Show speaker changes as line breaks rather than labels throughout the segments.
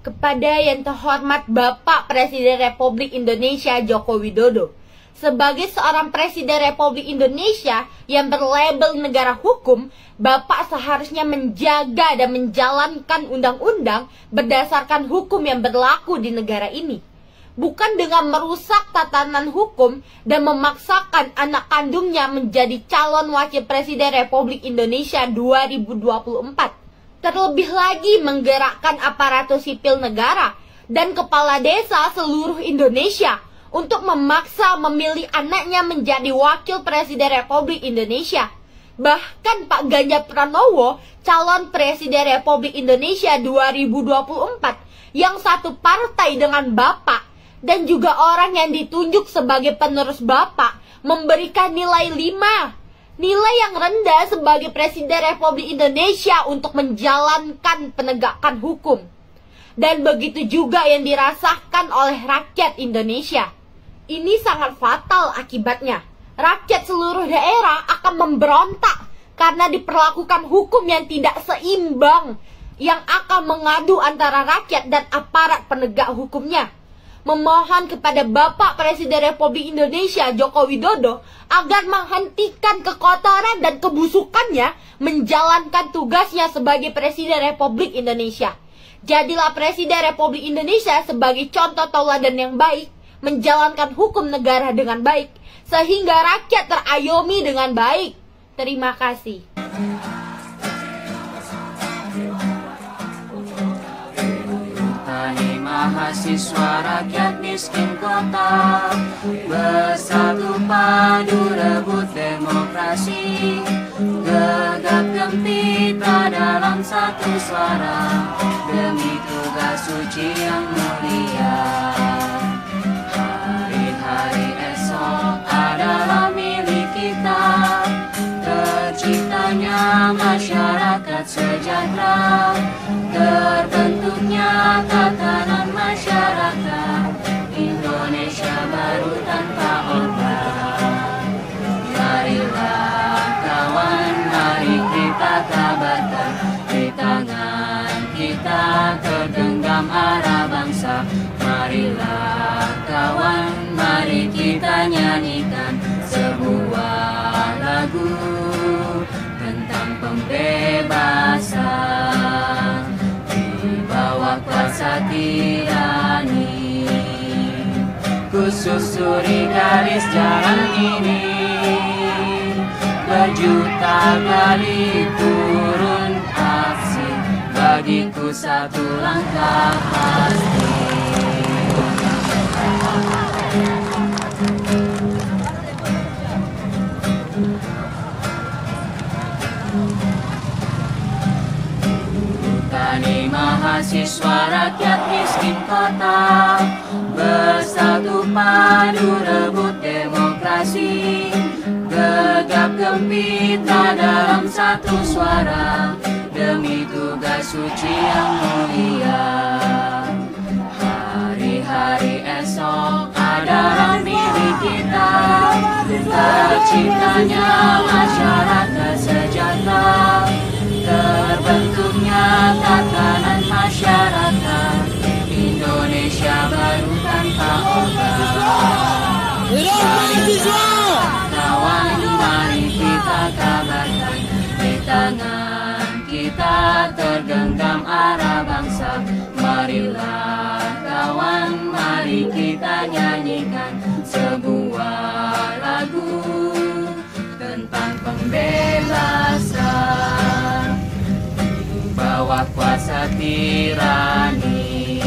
kepada yang terhormat Bapak Presiden Republik Indonesia Joko Widodo. Sebagai seorang Presiden Republik Indonesia yang berlabel negara hukum, Bapak seharusnya menjaga dan menjalankan undang-undang berdasarkan hukum yang berlaku di negara ini. Bukan dengan merusak tatanan hukum dan memaksakan anak kandungnya menjadi calon wakil Presiden Republik Indonesia 2024. Terlebih lagi menggerakkan aparatur sipil negara dan kepala desa seluruh Indonesia untuk memaksa memilih anaknya menjadi wakil Presiden Republik Indonesia. Bahkan Pak Ganjar Pranowo, calon Presiden Republik Indonesia 2024, yang satu partai dengan Bapak, dan juga orang yang ditunjuk sebagai penerus Bapak, memberikan nilai 5. Nilai yang rendah sebagai Presiden Republik Indonesia untuk menjalankan penegakan hukum. Dan begitu juga yang dirasakan oleh rakyat Indonesia. Ini sangat fatal akibatnya. Rakyat seluruh daerah akan memberontak karena diperlakukan hukum yang tidak seimbang, yang akan mengadu antara rakyat dan aparat penegak hukumnya. Memohon kepada Bapak Presiden Republik Indonesia Joko Widodo agar menghentikan kekotoran dan kebusukannya menjalankan tugasnya sebagai Presiden Republik Indonesia. Jadilah Presiden Republik Indonesia sebagai contoh tauladan yang baik, menjalankan hukum negara dengan baik, sehingga rakyat terayomi dengan baik. Terima kasih.
Mahasiswa rakyat miskin kota bersatu padu rebut demokrasi, gegap gempita dalam satu suara demi tugas suci yang mulia. Hari-hari esok adalah milik kita, terciptanya masyarakat sejahtera, terbentuknya tatanan masyarakat Indonesia baru tanpa obat. Marilah kawan, mari kita kabarkan, di tangan kita tergenggam arah bangsa. Marilah kawan, mari kita nyanyikan sebuah lagu tentang pembebasan di bawah kuasa tirani. Ku susuri garis jalan ini, berjuta kali turun aksi, bagiku satu langkah pasti. Tani mahasiswa rakyat miskin kota bersatu padu rebut demokrasi, gegap gempita dalam satu suara demi tugas suci yang mulia. Hari-hari esok adalah milik kita, terciptanya masyarakat sejahtera, terbentuknya tatanan masyarakat Indonesia baru tanpa obat. Kawan, mari kita kabarkan, di tangan kita tergenggam arah bangsa. Marilah kawan, mari kita nyanyikan sebuah lagu tentang pembebasan bawah kuasa tirani.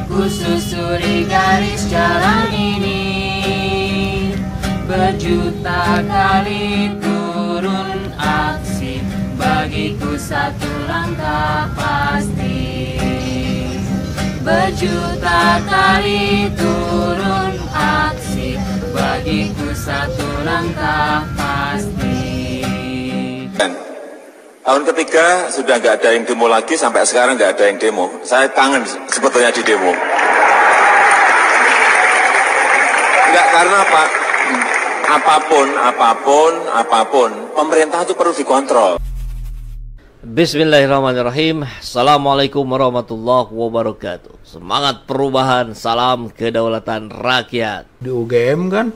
Ku susuri garis jalan ini, berjuta kali turun aksi, bagiku satu langkah pasti. Berjuta kali turun aksi, bagiku satu langkah pasti.
Tahun ketiga sudah nggak ada yang demo lagi, sampai sekarang nggak ada yang demo. Saya kangen sebetulnya di demo. Nggak, karena apa? Apapun, pemerintah itu perlu dikontrol.
Bismillahirrahmanirrahim. Assalamualaikum warahmatullahi wabarakatuh. Semangat perubahan, salam kedaulatan rakyat.
Di UGM kan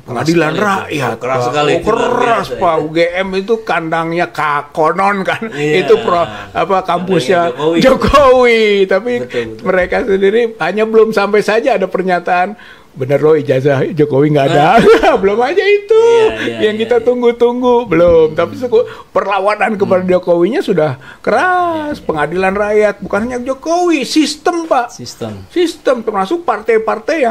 pengadilan rakyat.
Keras sekali.
Keras Pak. UGM itu kandangnya konon kan. Itu kampusnya Jokowi. Tapi
betul.
Mereka sendiri hanya belum sampai saja ada pernyataan. Bener loh, ijazah Jokowi nggak ada. Belum aja itu yang kita tunggu-tunggu. Belum. Tapi perlawanan kepada Jokowinya sudah keras. Pengadilan rakyat. Bukan hanya Jokowi. Sistem Pak. Sistem termasuk partai-partai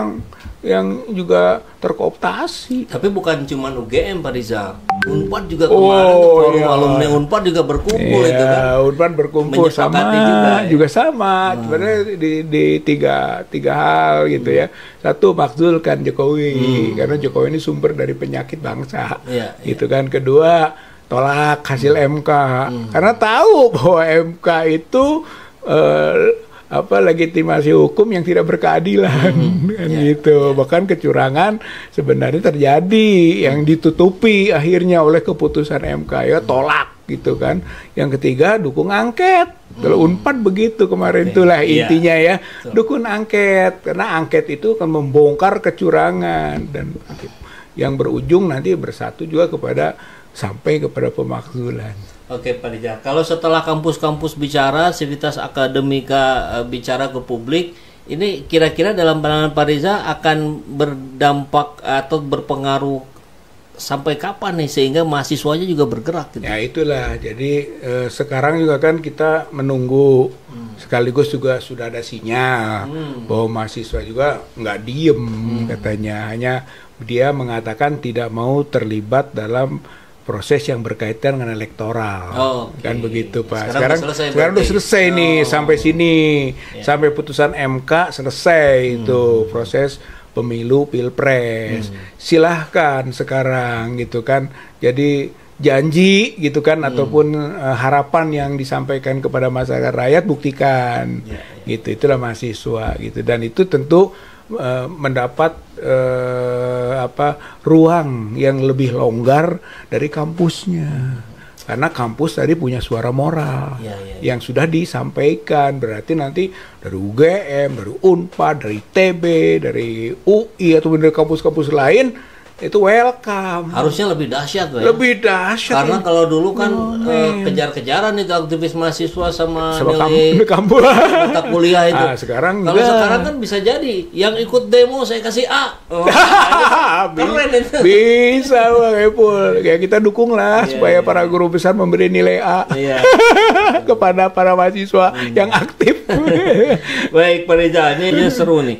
yang juga terkooptasi.
Tapi bukan cuma UGM Pak Rizal. Unpad juga kemarin forum alumni Unpad juga berkumpul itu kan.
Unpad berkumpul juga sama. Sebenarnya di tiga hal gitu ya. Satu, makzulkan Jokowi karena Jokowi ini sumber dari penyakit bangsa. Gitu kan. Kedua, tolak hasil MK karena tahu bahwa MK itu legitimasi hukum yang tidak berkeadilan gitu. Bahkan kecurangan sebenarnya terjadi yang ditutupi akhirnya oleh keputusan MK, ya tolak gitu kan. Yang ketiga, dukung angket. Kalau Unpad begitu kemarin itulah intinya ya, dukung angket karena angket itu akan membongkar kecurangan dan yang berujung nanti bersatu juga sampai kepada pemakzulan.
Oke Pak Rizal, kalau setelah kampus-kampus bicara, sivitas akademika bicara ke publik, ini kira-kira dalam pandangan Pak Rizal akan berdampak atau berpengaruh sampai kapan nih sehingga mahasiswanya juga bergerak gitu?
Ya itulah, jadi sekarang juga kan kita menunggu, sekaligus juga sudah ada sinyal bahwa mahasiswa juga nggak diem katanya, hanya dia mengatakan tidak mau terlibat dalam proses yang berkaitan dengan elektoral, kan begitu Pak. Sekarang udah selesai nih sampai sini, sampai putusan MK selesai itu proses pemilu pilpres. Silahkan sekarang gitu kan. Jadi janji gitu kan ataupun harapan yang disampaikan kepada masyarakat rakyat buktikan, gitu. Itulah mahasiswa gitu dan itu tentu mendapat ruang yang lebih longgar dari kampusnya karena kampus tadi punya suara moral yang sudah disampaikan. Berarti nanti dari UGM, dari Unpad, dari TB, dari UI atau dari kampus-kampus lain itu welcome.
Harusnya lebih dahsyat ya.
Lebih dahsyat.
Karena kalau dulu kan kejar-kejaran itu aktivis mahasiswa sama
kampus
mata kuliah itu.
Sekarang
kalau sekarang kan bisa jadi yang ikut demo saya kasih A. Keren itu.
Bisa Bang Epul. Ya kita dukung lah supaya para guru besar memberi nilai A kepada para mahasiswa yang aktif.
Baik Pak Rizal, ini seru nih.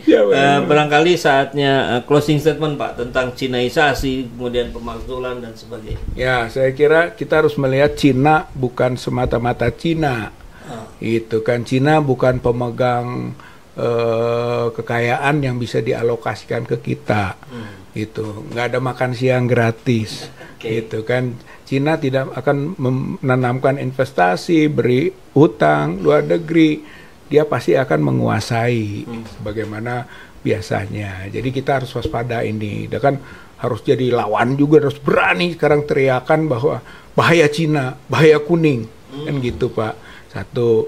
Barangkali saatnya closing statement Pak tentang Cinaisasi, kemudian pemakzulan dan sebagainya.
Ya, saya kira kita harus melihat Cina bukan semata-mata Cina. Itu kan Cina bukan pemegang kekayaan yang bisa dialokasikan ke kita. Itu nggak ada makan siang gratis. Itu kan Cina tidak akan menanamkan investasi, beri hutang luar negeri. Dia pasti akan menguasai sebagaimana biasanya. Jadi kita harus waspada ini. Dia kan harus jadi lawan juga, harus berani sekarang teriakan bahwa bahaya Cina, bahaya kuning, kan gitu Pak. Satu.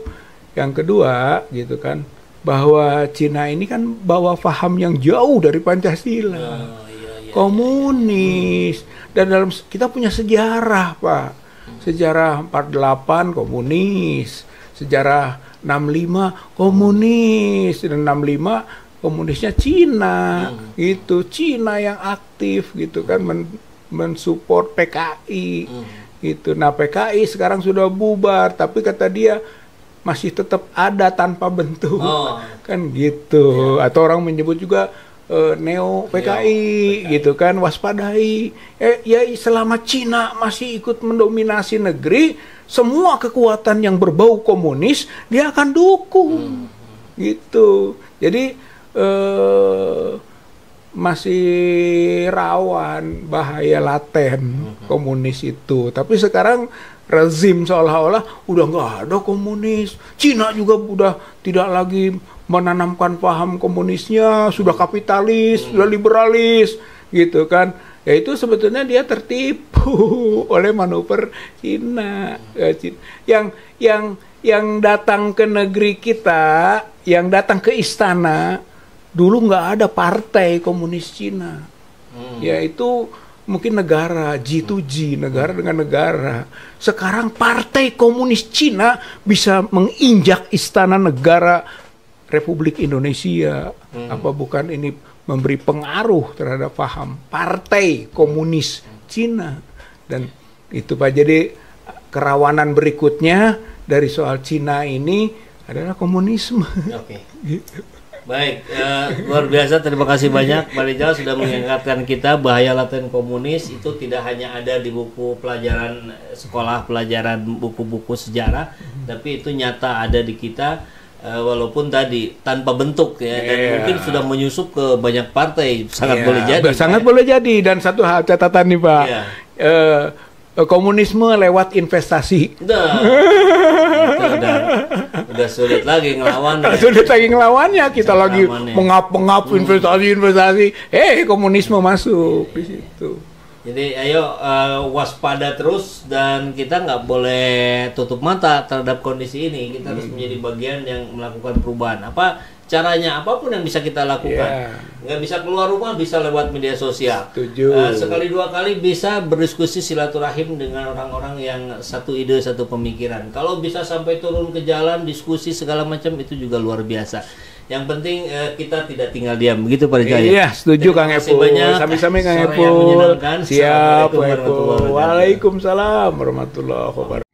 Yang kedua gitu kan, bahwa Cina ini kan bawa paham yang jauh dari Pancasila. Komunis. Dan dalam kita punya sejarah Pak. Sejarah 48 komunis, sejarah 65 komunis, dan 65 komunisnya Cina, gitu. Cina yang aktif gitu kan mensupport PKI, gitu. Nah PKI sekarang sudah bubar, tapi kata dia masih tetap ada tanpa bentuk, kan gitu. Atau orang menyebut juga neo PKI, gitu kan. Waspadai. Ya selama Cina masih ikut mendominasi negeri, semua kekuatan yang berbau komunis dia akan dukung, gitu. Jadi masih rawan bahaya laten komunis itu. Tapi sekarang rezim seolah-olah udah nggak ada komunis. Cina juga udah tidak lagi menanamkan paham komunisnya, sudah kapitalis, sudah liberalis, gitu kan. Ya itu sebetulnya dia tertipu oleh manuver Cina. Yang datang ke negeri kita, yang datang ke istana, dulu nggak ada partai komunis Cina. Ya itu mungkin negara G2G, negara dengan negara. Sekarang partai komunis Cina bisa menginjak istana negara Republik Indonesia. Apa bukan ini memberi pengaruh terhadap paham partai komunis Cina? Dan itu Pak, jadi kerawanan berikutnya dari soal Cina ini adalah komunisme.
Oke. Baik, luar biasa, terima kasih banyak Pak Rizal sudah mengingatkan kita bahaya laten komunis itu tidak hanya ada di buku pelajaran sekolah, pelajaran buku-buku sejarah, tapi itu nyata ada di kita, walaupun tadi tanpa bentuk ya, dan mungkin sudah menyusup ke banyak partai, sangat boleh jadi.
Sangat boleh jadi, dan satu hal catatan nih Pak, komunisme lewat investasi.
Udah sulit lagi ngelawan.
Sulit lagi ngelawannya, kita lagi mengap-mengap investasi. Komunisme masuk di situ.
Jadi ayo waspada terus, dan kita nggak boleh tutup mata terhadap kondisi ini. Kita harus menjadi bagian yang melakukan perubahan. Apa caranya, apapun yang bisa kita lakukan. Nggak bisa keluar rumah, bisa lewat media sosial. Sekali dua kali bisa berdiskusi silaturahim dengan orang-orang yang satu ide, satu pemikiran. Kalau bisa sampai turun ke jalan, diskusi segala macam, itu juga luar biasa. Yang penting kita tidak tinggal diam, begitu Pak Rizal.
Iya, setuju Kang Epul. Sami-sami Kang Epul. Siap, Waalaikumsalam warahmatullahi wabarakatuh.